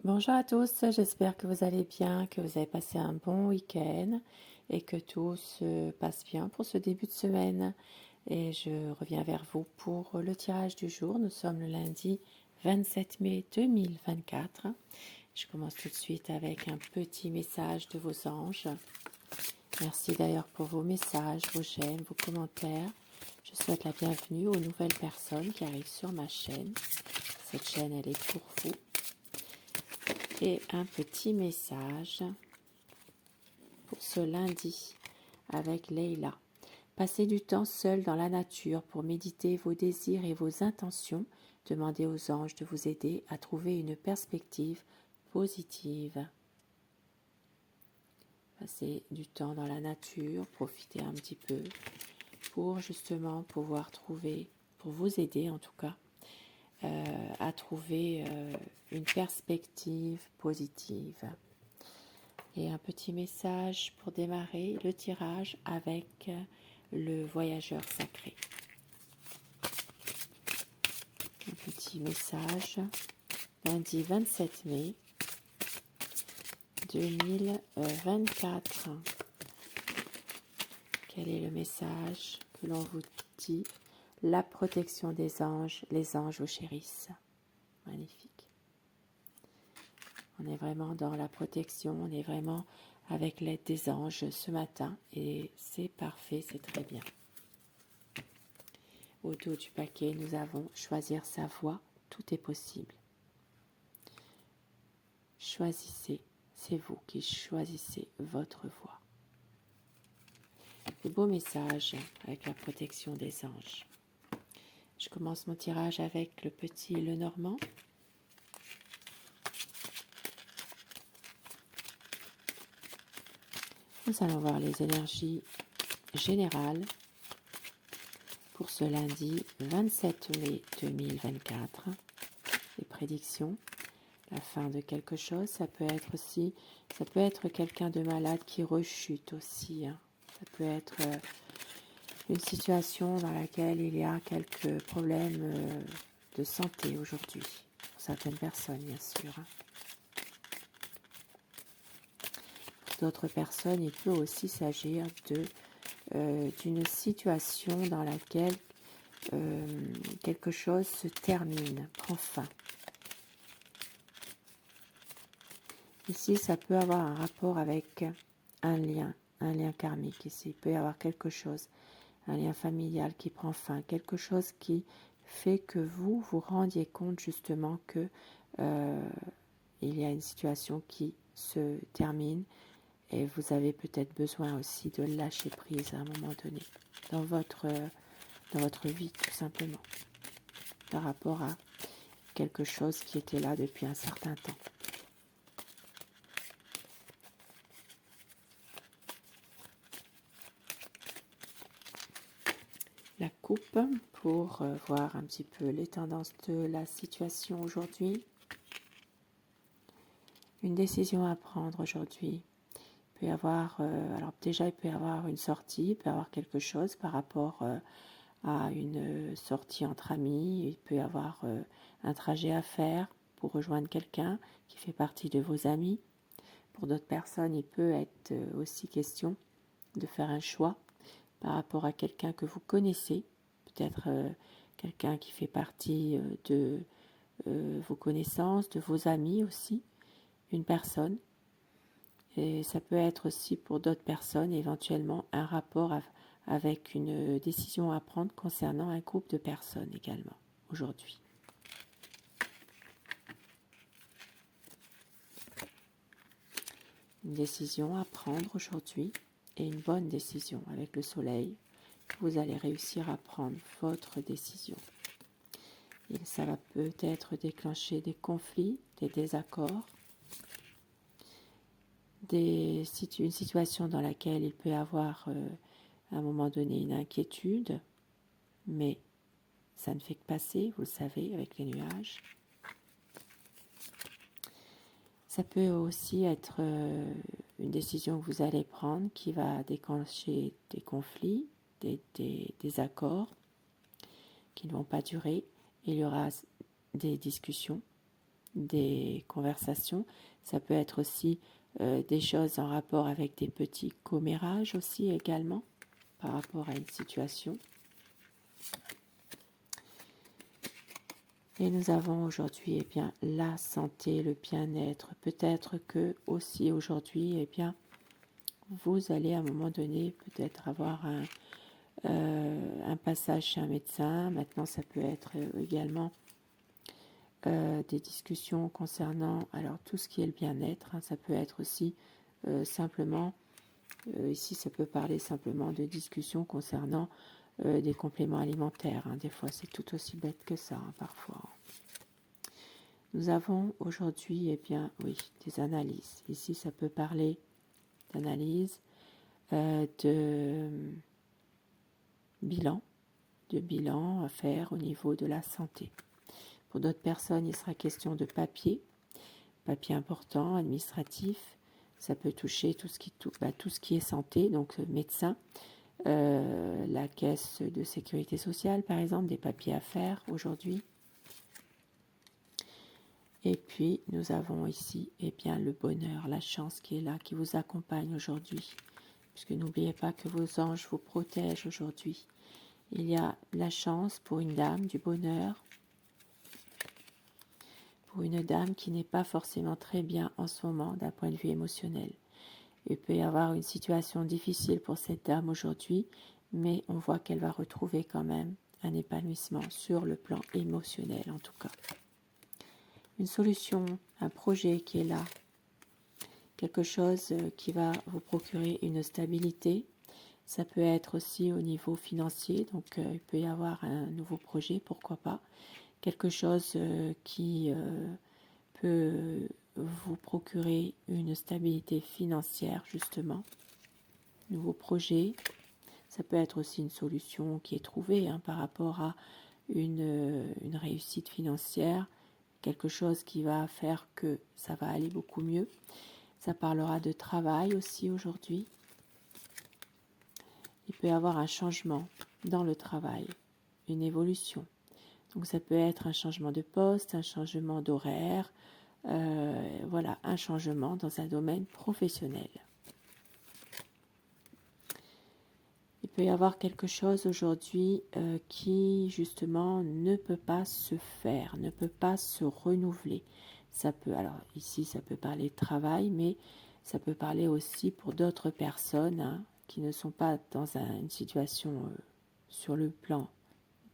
Bonjour à tous, j'espère que vous allez bien, que vous avez passé un bon week-end et que tout se passe bien pour ce début de semaine. Et je reviens vers vous pour le tirage du jour. Nous sommes le lundi 27 mai 2024. Je commence tout de suite avec un petit message de vos anges. Merci d'ailleurs pour vos messages, vos j'aime, vos commentaires. Je souhaite la bienvenue aux nouvelles personnes qui arrivent sur ma chaîne. Cette chaîne, elle est pour vous. Et un petit message pour ce lundi avec Leïla. Passez du temps seul dans la nature pour méditer vos désirs et vos intentions. Demandez aux anges de vous aider à trouver une perspective positive. Passez du temps dans la nature, profitez un petit peu pour justement pouvoir trouver, pour vous aider en tout cas, à trouver une perspective positive. Et un petit message pour démarrer le tirage avec le voyageur sacré. Un petit message, lundi 27 mai 2024. Quel est le message que l'on vous dit? La protection des anges, les anges vous chérissent. Magnifique. On est vraiment dans la protection, on est vraiment avec l'aide des anges ce matin et c'est parfait, c'est très bien. Au dos du paquet, nous avons choisir sa voie, tout est possible. Choisissez, c'est vous qui choisissez votre voie. De beaux messages avec la protection des anges. Je commence mon tirage avec le petit Lenormand. Nous allons voir les énergies générales pour ce lundi 27 mai 2024. Les prédictions, la fin de quelque chose, ça peut être quelqu'un de malade qui rechute aussi. Ça peut être une situation dans laquelle il y a quelques problèmes de santé aujourd'hui, pour certaines personnes bien sûr. Pour d'autres personnes, il peut aussi s'agir d'une situation dans laquelle quelque chose se termine, prend fin. Ici, ça peut avoir un rapport avec un lien karmique. Ici, il peut y avoir quelque chose, un lien familial qui prend fin, quelque chose qui fait que vous vous rendiez compte justement que il y a une situation qui se termine et vous avez peut-être besoin aussi de lâcher prise à un moment donné dans votre vie tout simplement par rapport à quelque chose qui était là depuis un certain temps. La coupe pour voir un petit peu les tendances de la situation aujourd'hui. Une décision à prendre aujourd'hui. Il peut y avoir, alors déjà il peut y avoir une sortie, il peut y avoir quelque chose par rapport à une sortie entre amis, il peut y avoir un trajet à faire pour rejoindre quelqu'un qui fait partie de vos amis. Pour d'autres personnes, il peut être aussi question de faire un choix par rapport à quelqu'un que vous connaissez, peut-être quelqu'un qui fait partie de vos connaissances, de vos amis aussi, une personne. Et ça peut être aussi pour d'autres personnes éventuellement un rapport avec une décision à prendre concernant un groupe de personnes également aujourd'hui. Une décision à prendre aujourd'hui et une bonne décision avec le soleil. Vous allez réussir à prendre votre décision. Et ça va peut-être déclencher des conflits, des désaccords, une situation dans laquelle il peut y avoir à un moment donné une inquiétude, mais ça ne fait que passer, vous le savez, avec les nuages. Ça peut aussi être une décision que vous allez prendre qui va déclencher des conflits, des accords qui ne vont pas durer. Il y aura des discussions des conversations. Ça peut être aussi des choses en rapport avec des petits commérages aussi également, par rapport à une situation. Et nous avons aujourd'hui la santé, le bien-être. Peut-être que aussi aujourd'hui, vous allez à un moment donné peut-être avoir un passage chez un médecin. Maintenant, ça peut être également des discussions concernant tout ce qui est le bien-être. Ça peut être aussi simplement, ici ça peut parler simplement de discussions concernant des compléments alimentaires. Des fois, c'est tout aussi bête que ça, parfois. Nous avons aujourd'hui, des analyses. Ici, ça peut parler d'analyse, de bilan à faire au niveau de la santé. Pour d'autres personnes, il sera question de papier important, administratif. Ça peut toucher tout ce qui est santé, donc médecin, la caisse de sécurité sociale, par exemple, des papiers à faire aujourd'hui. Et puis, nous avons ici le bonheur, la chance qui est là, qui vous accompagne aujourd'hui. Puisque n'oubliez pas que vos anges vous protègent aujourd'hui. Il y a la chance pour une dame, du bonheur, pour une dame qui n'est pas forcément très bien en ce moment d'un point de vue émotionnel. Il peut y avoir une situation difficile pour cette dame aujourd'hui, mais on voit qu'elle va retrouver quand même un épanouissement sur le plan émotionnel en tout cas. Une solution, un projet qui est là, quelque chose qui va vous procurer une stabilité. Ça peut être aussi au niveau financier, donc il peut y avoir un nouveau projet, pourquoi pas. Quelque chose qui peut vous procurer une stabilité financière, justement. Nouveau projet. Ça peut être aussi une solution qui est trouvée par rapport à une réussite financière, quelque chose qui va faire que ça va aller beaucoup mieux. Ça parlera de travail aussi aujourd'hui. Il peut y avoir un changement dans le travail, une évolution. Donc ça peut être un changement de poste, un changement d'horaire, un changement dans un domaine professionnel. Il peut y avoir quelque chose aujourd'hui qui justement ne peut pas se faire, ne peut pas se renouveler. Ça peut, alors ici ça peut parler de travail, mais ça peut parler aussi pour d'autres personnes qui ne sont pas dans une situation sur le plan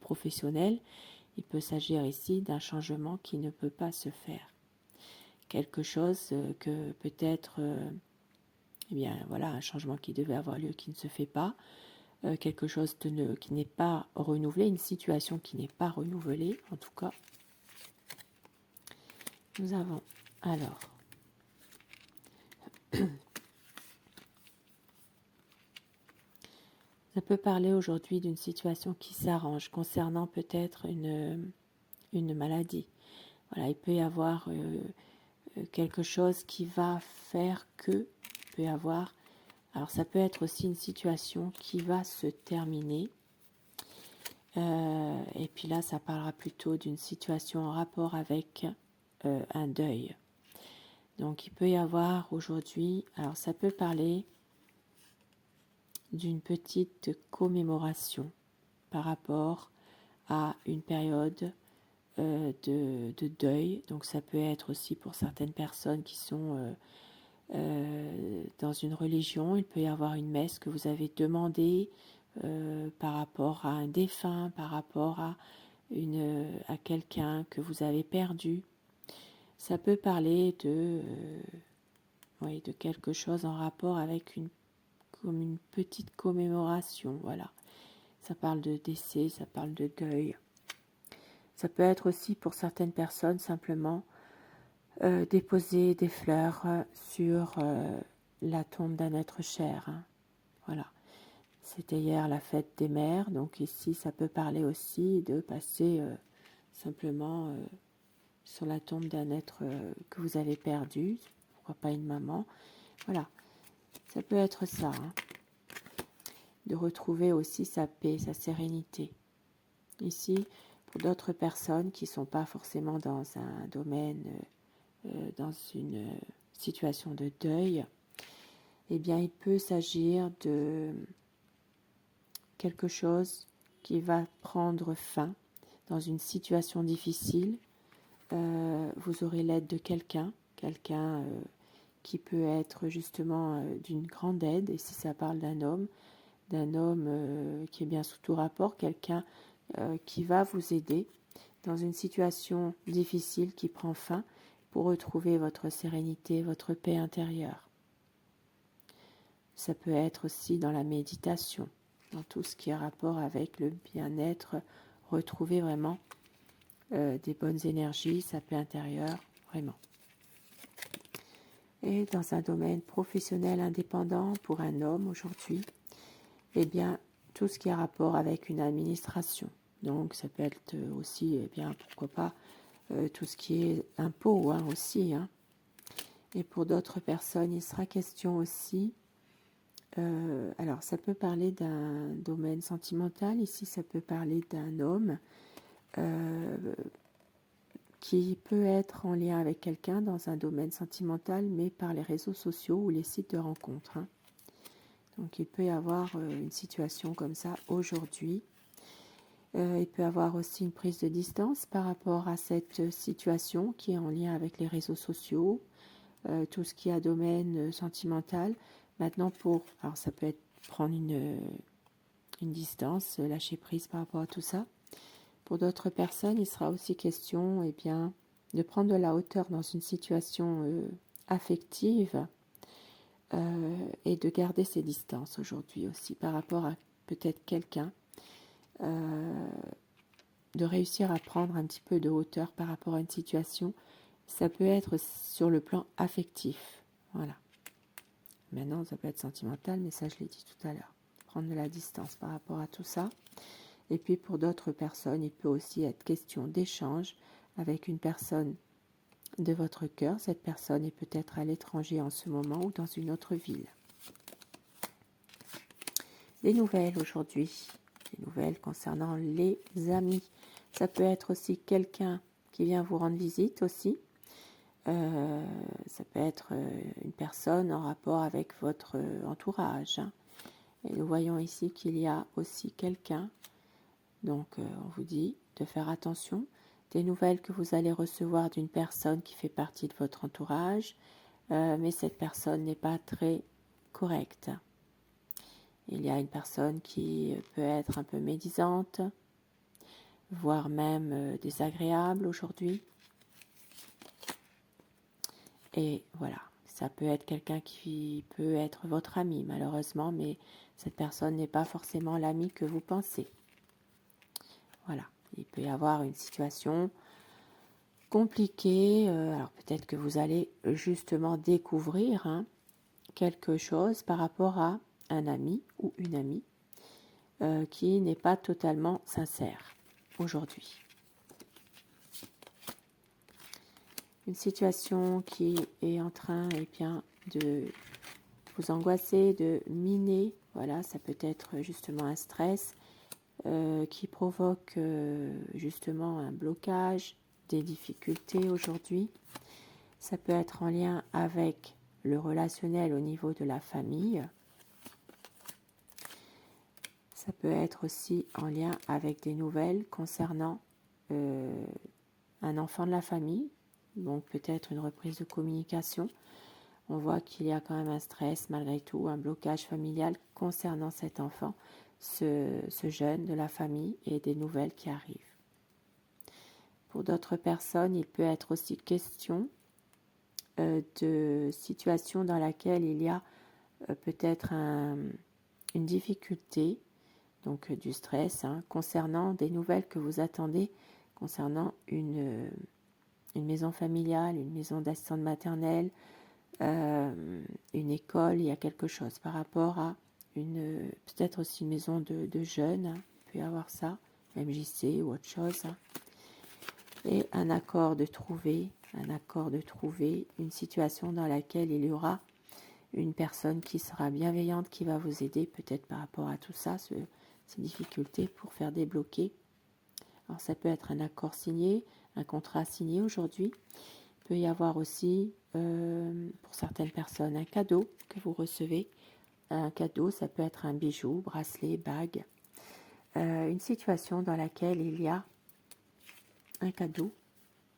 professionnel. Il peut s'agir ici d'un changement qui ne peut pas se faire. Quelque chose que peut-être, un changement qui devait avoir lieu qui ne se fait pas, quelque chose qui n'est pas renouvelé, une situation qui n'est pas renouvelée en tout cas. Nous avons alors ça peut parler aujourd'hui d'une situation qui s'arrange concernant peut-être une maladie. Voilà, il peut y avoir quelque chose qui va faire que, il peut y avoir, alors ça peut être aussi une situation qui va se terminer. Et puis là, ça parlera plutôt d'une situation en rapport avec un deuil. Donc il peut y avoir aujourd'hui, alors ça peut parler d'une petite commémoration par rapport à une période de deuil. Donc ça peut être aussi pour certaines personnes qui sont dans une religion, il peut y avoir une messe que vous avez demandée par rapport à un défunt, par rapport à quelqu'un que vous avez perdu. Ça peut parler de quelque chose en rapport avec comme une petite commémoration, voilà. Ça parle de décès, ça parle de deuil. Ça peut être aussi pour certaines personnes simplement déposer des fleurs sur la tombe d'un être cher. Voilà. C'était hier la fête des mères, donc ici ça peut parler aussi de passer simplement sur la tombe d'un être que vous avez perdu, pourquoi pas une maman. Voilà, ça peut être ça, de retrouver aussi sa paix, sa sérénité. Ici, Pour d'autres personnes qui ne sont pas forcément dans un domaine, dans une situation de deuil, eh bien, il peut s'agir de quelque chose qui va prendre fin dans une situation difficile. Vous aurez l'aide de quelqu'un qui peut être justement d'une grande aide, et si ça parle d'un homme qui est bien sous tout rapport, quelqu'un qui va vous aider dans une situation difficile qui prend fin pour retrouver votre sérénité, votre paix intérieure. Ça peut être aussi dans la méditation, dans tout ce qui est rapport avec le bien-être, retrouver vraiment des bonnes énergies, sa paix intérieure, vraiment. Et dans un domaine professionnel indépendant pour un homme aujourd'hui, eh bien, tout ce qui a rapport avec une administration. Donc, ça peut être aussi, eh bien, pourquoi pas, tout ce qui est impôts aussi. Et pour d'autres personnes, il sera question aussi, alors ça peut parler d'un domaine sentimental, ici ça peut parler d'un homme qui peut être en lien avec quelqu'un dans un domaine sentimental, mais par les réseaux sociaux ou les sites de rencontres. Donc il peut y avoir une situation comme ça aujourd'hui. Il peut y avoir aussi une prise de distance par rapport à cette situation qui est en lien avec les réseaux sociaux, tout ce qui est à domaine sentimental. Maintenant, alors ça peut être prendre une distance, lâcher prise par rapport à tout ça. Pour d'autres personnes, il sera aussi question de prendre de la hauteur dans une situation affective et de garder ses distances aujourd'hui aussi par rapport à peut-être quelqu'un, de réussir à prendre un petit peu de hauteur par rapport à une situation. Ça peut être sur le plan affectif, voilà. Maintenant, ça peut être sentimental, mais ça, je l'ai dit tout à l'heure. Prendre de la distance par rapport à tout ça. Et puis, pour d'autres personnes, il peut aussi être question d'échange avec une personne de votre cœur. Cette personne est peut-être à l'étranger en ce moment ou dans une autre ville. Les nouvelles aujourd'hui, les nouvelles concernant les amis. Ça peut être aussi quelqu'un qui vient vous rendre visite aussi. Ça peut être une personne en rapport avec votre entourage. Et nous voyons ici qu'il y a aussi quelqu'un. Donc, on vous dit de faire attention. Des nouvelles que vous allez recevoir d'une personne qui fait partie de votre entourage, mais cette personne n'est pas très correcte. Il y a une personne qui peut être un peu médisante, voire même désagréable aujourd'hui. Et voilà, ça peut être quelqu'un qui peut être votre ami malheureusement, mais cette personne n'est pas forcément l'ami que vous pensez. Voilà, il peut y avoir une situation compliquée, alors peut-être que vous allez justement découvrir quelque chose par rapport à un ami ou une amie qui n'est pas totalement sincère aujourd'hui. Une situation qui est en train de vous angoisser, de miner, voilà, ça peut être justement un stress qui provoque justement un blocage, des difficultés aujourd'hui. Ça peut être en lien avec le relationnel au niveau de la famille. Ça peut être aussi en lien avec des nouvelles concernant un enfant de la famille, donc peut-être une reprise de communication. On voit qu'il y a quand même un stress malgré tout, un blocage familial concernant cet enfant, ce jeune de la famille et des nouvelles qui arrivent. Pour d'autres personnes, il peut être aussi question de situations dans laquelle il y a peut-être une difficulté, donc du stress, concernant des nouvelles que vous attendez, concernant une maison familiale, une maison d'assistante maternelle, une école, il y a quelque chose par rapport à peut-être aussi une maison de jeunes, il peut y avoir ça, MJC ou autre chose. Et un accord de trouver une situation dans laquelle il y aura une personne qui sera bienveillante, qui va vous aider peut-être par rapport à tout ça, ces difficultés pour faire débloquer Alors ça peut être un accord signé, un contrat signé aujourd'hui. Il peut y avoir aussi, pour certaines personnes, un cadeau que vous recevez. Un cadeau, ça peut être un bijou, bracelet, bague. Une situation dans laquelle il y a un cadeau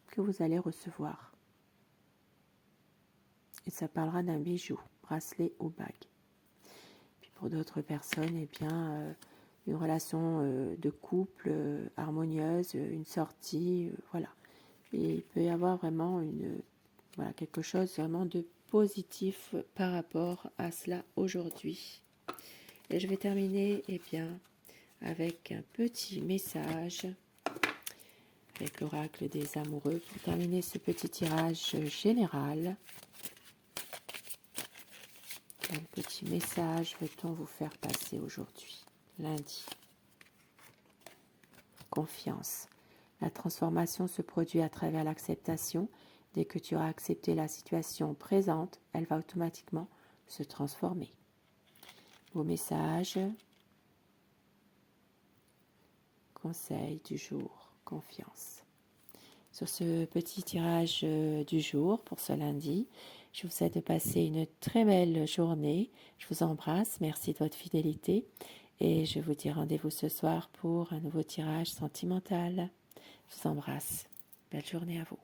que vous allez recevoir. Et ça parlera d'un bijou, bracelet ou bague. Puis pour d'autres personnes, eh bien, une relation de couple harmonieuse, une sortie, voilà. Et il peut y avoir vraiment voilà, quelque chose vraiment de positif par rapport à cela aujourd'hui. Et je vais terminer bien, avec un petit message avec l'oracle des amoureux pour terminer ce petit tirage général. Quel petit message veut-on vous faire passer aujourd'hui, lundi? Confiance. La transformation se produit à travers l'acceptation. Dès que tu auras accepté la situation présente, elle va automatiquement se transformer. Vos messages. Conseil du jour, confiance. Sur ce petit tirage du jour pour ce lundi, je vous souhaite de passer une très belle journée. Je vous embrasse, merci de votre fidélité et je vous dis rendez-vous ce soir pour un nouveau tirage sentimental. Je vous embrasse. Belle journée à vous.